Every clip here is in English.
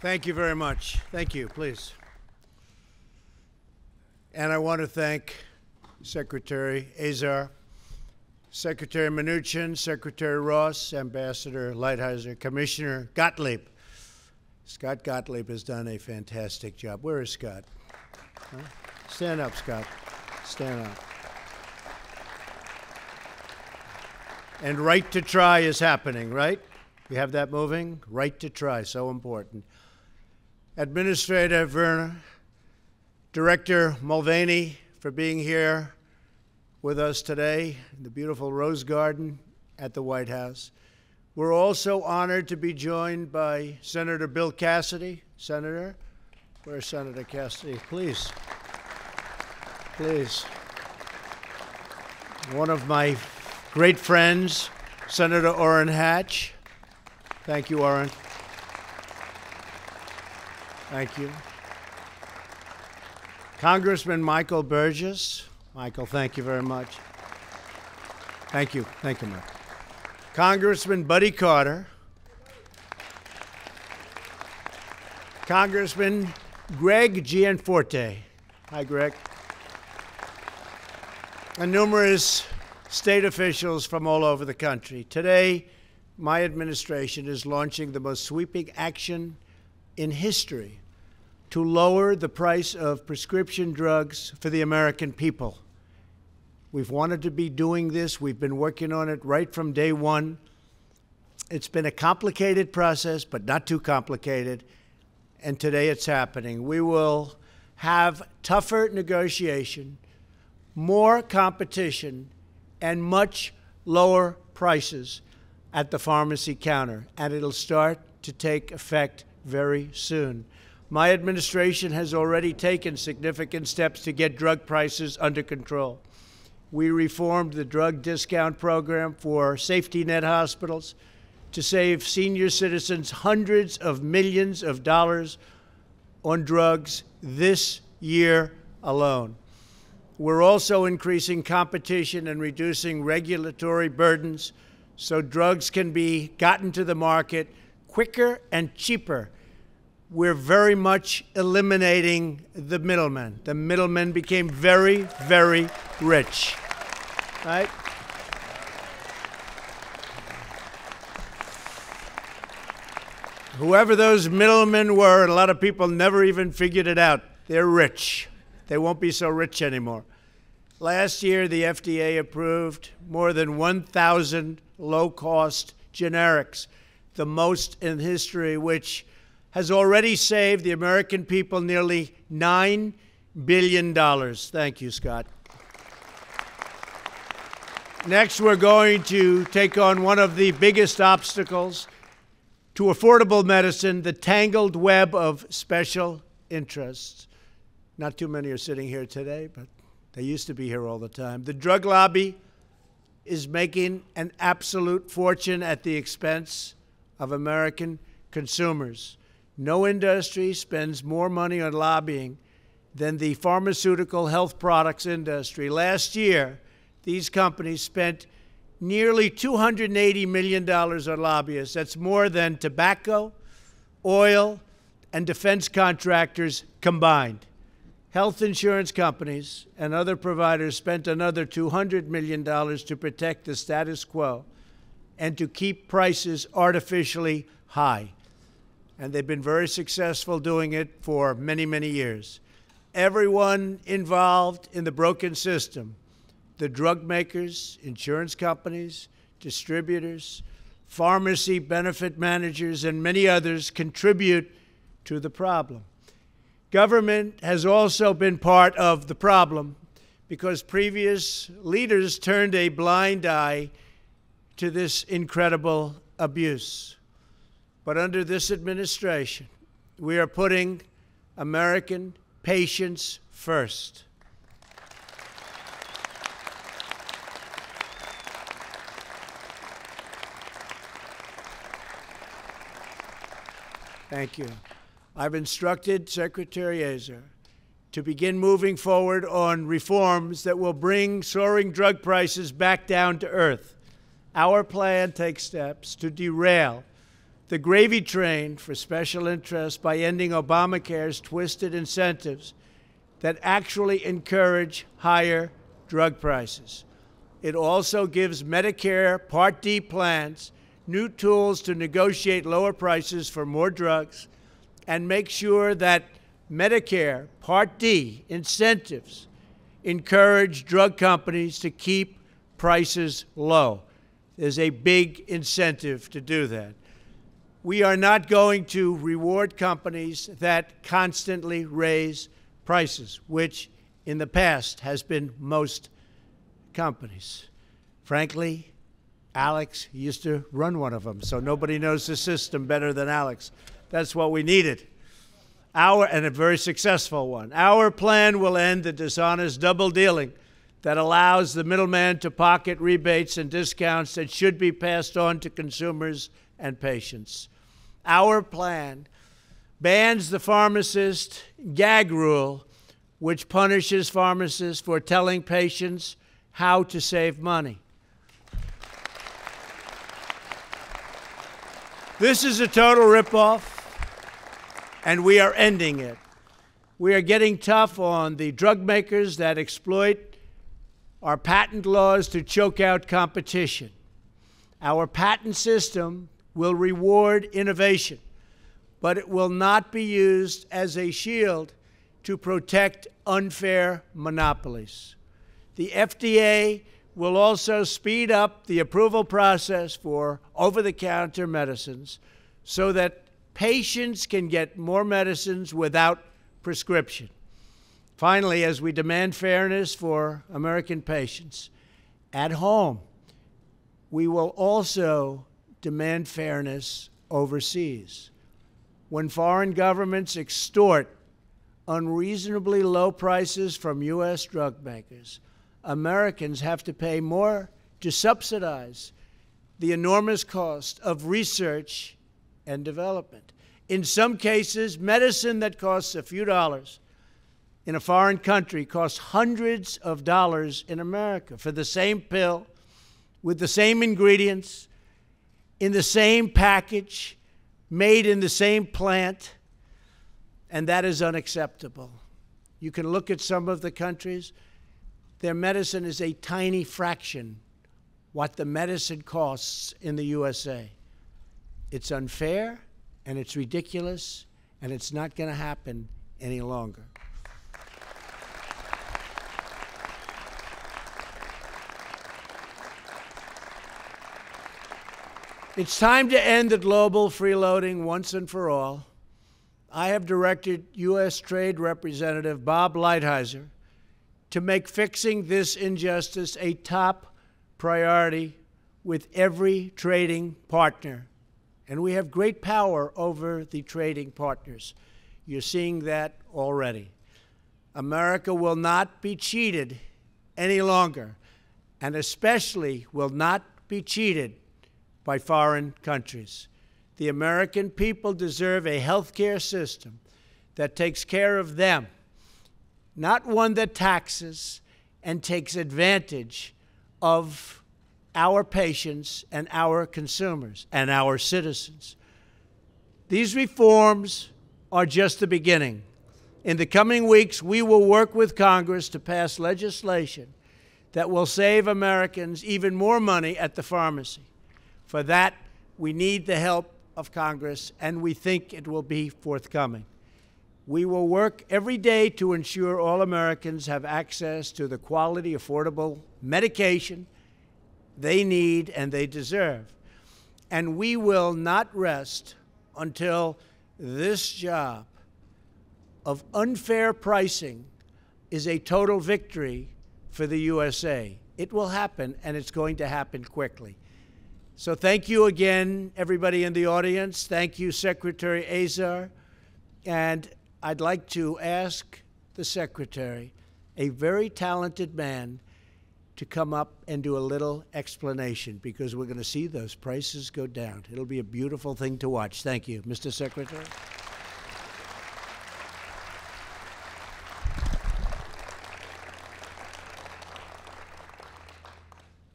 Thank you very much. Thank you, please. And I want to thank Secretary Azar, Secretary Mnuchin, Secretary Ross, Ambassador Lighthizer, Commissioner Gottlieb. Scott Gottlieb has done a fantastic job. Where is Scott? Huh? Stand up, Scott. Stand up. And Right to Try is happening, right? You have that moving? Right to Try, so important. Administrator Werner, Director Mulvaney, for being here with us today in the beautiful Rose Garden at the White House. We're also honored to be joined by Senator Bill Cassidy. Senator, where's Senator Cassidy? Please. Please. One of my great friends, Senator Orrin Hatch. Thank you, Orrin. Thank you. Congressman Michael Burgess. Michael, thank you very much. Thank you. Thank you, Mike. Congressman Buddy Carter. Congressman Greg Gianforte. Hi, Greg. And numerous state officials from all over the country. Today, my administration is launching the most sweeping action in history to lower the price of prescription drugs for the American people. We've wanted to be doing this. We've been working on it right from day one. It's been a complicated process, but not too complicated. And today it's happening. We will have tougher negotiation, more competition, and much lower prices at the pharmacy counter. And it'll start to take effect very soon. My administration has already taken significant steps to get drug prices under control. We reformed the drug discount program for safety net hospitals to save senior citizens hundreds of millions of dollars on drugs this year alone. We're also increasing competition and reducing regulatory burdens so drugs can be gotten to the market quicker and cheaper. We're very much eliminating the middlemen. The middlemen became very, very rich, right? Whoever those middlemen were, and a lot of people never even figured it out, they're rich. They won't be so rich anymore. Last year, the FDA approved more than 1,000 low-cost generics, the most in history, which has already saved the American people nearly $9 billion. Thank you, Scott. Next, we're going to take on one of the biggest obstacles to affordable medicine, the tangled web of special interests. Not too many are sitting here today, but they used to be here all the time. The drug lobby is making an absolute fortune at the expense of American consumers. No industry spends more money on lobbying than the pharmaceutical health products industry. Last year, these companies spent nearly $280 million on lobbyists. That's more than tobacco, oil, and defense contractors combined. Health insurance companies and other providers spent another $200 million to protect the status quo and to keep prices artificially high. And they've been very successful doing it for many, many years. Everyone involved in the broken system, the drug makers, insurance companies, distributors, pharmacy benefit managers, and many others contribute to the problem. Government has also been part of the problem because previous leaders turned a blind eye to this incredible abuse. But under this administration, we are putting American patients first. Thank you. I've instructed Secretary Azar to begin moving forward on reforms that will bring soaring drug prices back down to earth. Our plan takes steps to derail the gravy train for special interests by ending Obamacare's twisted incentives that actually encourage higher drug prices. It also gives Medicare Part D plans new tools to negotiate lower prices for more drugs and make sure that Medicare Part D incentives encourage drug companies to keep prices low. There's a big incentive to do that. We are not going to reward companies that constantly raise prices, which in the past has been most companies. Frankly, Alex used to run one of them, so nobody knows the system better than Alex. That's what we needed. And a very successful one. Our plan will end the dishonest double dealing that allows the middleman to pocket rebates and discounts that should be passed on to consumers and patients. Our plan bans the pharmacist gag rule, which punishes pharmacists for telling patients how to save money. This is a total ripoff, and we are ending it. We are getting tough on the drug makers that exploit our patent laws to choke out competition. Our patent system will reward innovation, but it will not be used as a shield to protect unfair monopolies. The FDA will also speed up the approval process for over-the-counter medicines so that patients can get more medicines without prescription. Finally, as we demand fairness for American patients at home, we will also demand fairness overseas. When foreign governments extort unreasonably low prices from U.S. drug makers, Americans have to pay more to subsidize the enormous cost of research and development. In some cases, medicine that costs a few dollars in a foreign country costs hundreds of dollars in America for the same pill, with the same ingredients, in the same package, made in the same plant, and that is unacceptable. You can look at some of the countries. Their medicine is a tiny fraction what the medicine costs in the USA. It's unfair, and it's ridiculous, and it's not going to happen any longer. It's time to end the global freeloading once and for all. I have directed U.S. Trade Representative Bob Lighthizer to make fixing this injustice a top priority with every trading partner. And we have great power over the trading partners. You're seeing that already. America will not be cheated any longer, and especially will not be cheated by foreign countries. The American people deserve a health care system that takes care of them, not one that taxes and takes advantage of our patients and our consumers and our citizens. These reforms are just the beginning. In the coming weeks, we will work with Congress to pass legislation that will save Americans even more money at the pharmacy. For that, we need the help of Congress, and we think it will be forthcoming. We will work every day to ensure all Americans have access to the quality, affordable medication they need and they deserve. And we will not rest until this job of unfair pricing is a total victory for the USA. It will happen, and it's going to happen quickly. So thank you again, everybody in the audience. Thank you, Secretary Azar. And I'd like to ask the Secretary, a very talented man, to come up and do a little explanation, because we're going to see those prices go down. It'll be a beautiful thing to watch. Thank you, Mr. Secretary.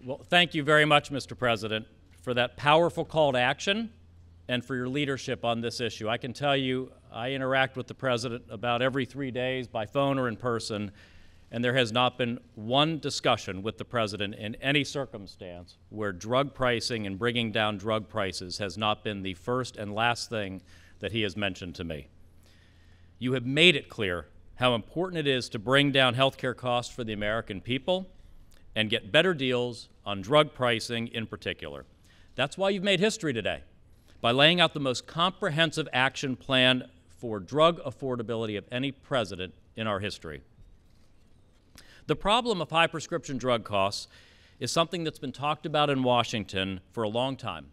Well, thank you very much, Mr. President, for that powerful call to action and for your leadership on this issue. I can tell you, I interact with the President about every 3 days by phone or in person, and there has not been one discussion with the President in any circumstance where drug pricing and bringing down drug prices has not been the first and last thing that he has mentioned to me. You have made it clear how important it is to bring down health care costs for the American people and get better deals on drug pricing in particular. That's why you've made history today, by laying out the most comprehensive action plan for drug affordability of any president in our history. The problem of high prescription drug costs is something that's been talked about in Washington for a long time.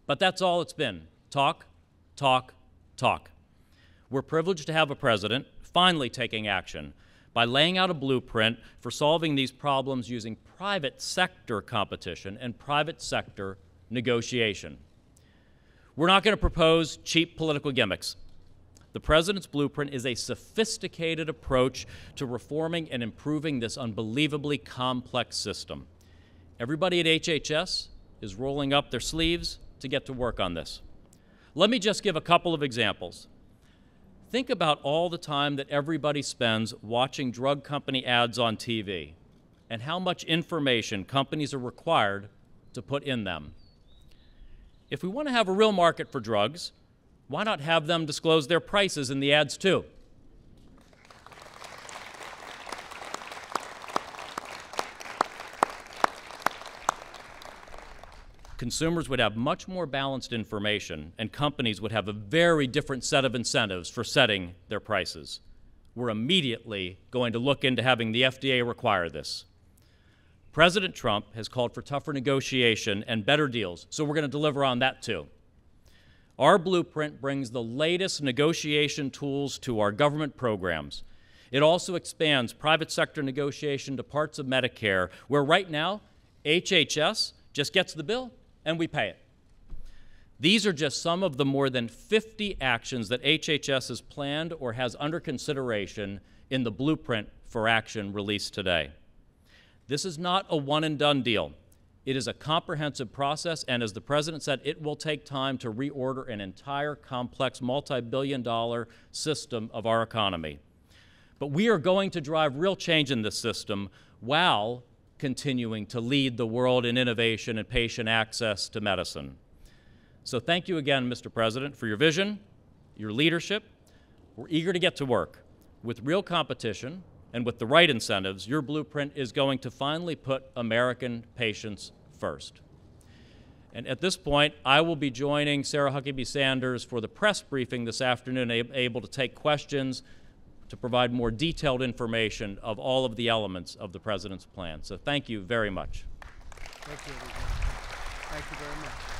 But that's all it's been. Talk, talk, talk. We're privileged to have a president finally taking action by laying out a blueprint for solving these problems using private sector competition and private sector negotiation. We're not going to propose cheap political gimmicks. The President's blueprint is a sophisticated approach to reforming and improving this unbelievably complex system. Everybody at HHS is rolling up their sleeves to get to work on this. Let me just give a couple of examples. Think about all the time that everybody spends watching drug company ads on TV and how much information companies are required to put in them. If we want to have a real market for drugs, why not have them disclose their prices in the ads too? Consumers would have much more balanced information, and companies would have a very different set of incentives for setting their prices. We're immediately going to look into having the FDA require this. President Trump has called for tougher negotiation and better deals, so we're going to deliver on that too. Our blueprint brings the latest negotiation tools to our government programs. It also expands private sector negotiation to parts of Medicare, where right now, HHS just gets the bill and we pay it. These are just some of the more than 50 actions that HHS has planned or has under consideration in the blueprint for action released today. This is not a one-and-done deal. It is a comprehensive process, and as the President said, it will take time to reorder an entire complex multi-billion-dollar system of our economy. But we are going to drive real change in this system while continuing to lead the world in innovation and patient access to medicine. So thank you again, Mr. President, for your vision, your leadership. We're eager to get to work. With real competition and with the right incentives, your blueprint is going to finally put American patients first. And at this point, I will be joining Sarah Huckabee Sanders for the press briefing this afternoon, able to take questions to provide more detailed information of all of the elements of the President's plan. So thank you very much. Thank you, everybody. Thank you very much.